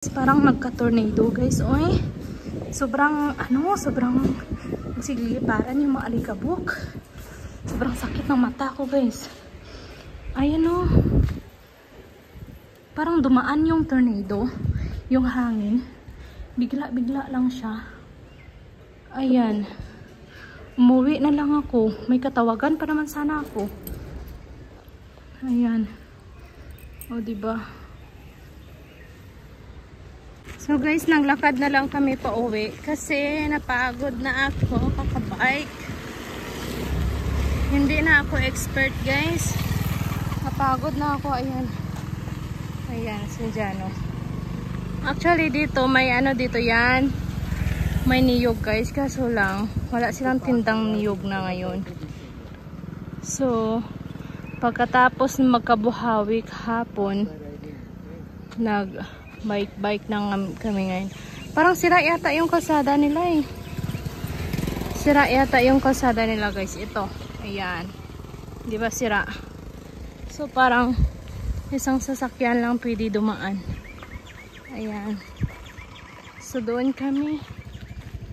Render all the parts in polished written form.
Parang nagka-tornado guys, oy. Sobrang sigliparan yung mga alikabok. Sobrang sakit ng mata ko guys. Ayan o. Parang dumaan yung tornado, yung hangin. Bigla-bigla lang siya. Ayan. Umuwi na lang ako. May katawagan pa naman sana ako. Ayan. O diba? So guys, naglakad na lang kami pa uwi kasi napagod na ako kakabike. Hindi na ako expert guys. Napagod na ako. Ayan. Ayan, Sinjano. Actually dito, may ano dito yan. May niyog guys. Kaso lang, wala silang tindang niyog na ngayon. So, pagkatapos magkabuhawi hapon, bike na kami ngayon. Parang sira yata yung kalsada nila eh. Sira yata yung kalsada nila guys. Ito. Ayan. Di ba sira? So parang isang sasakyan lang pwede dumaan. Ayan. So doon kami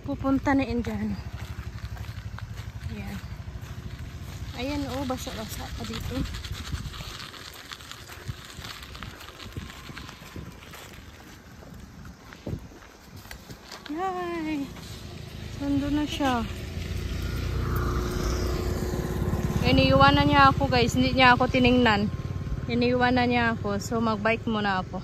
pupunta na dyan. Ayan. Ayan oh. Basa-basa pa dito. Yay! Nandun na siya. Iniiwanan niya ako guys. Hindi niya ako tiningnan. Iniiwanan niya ako. So magbike muna ako.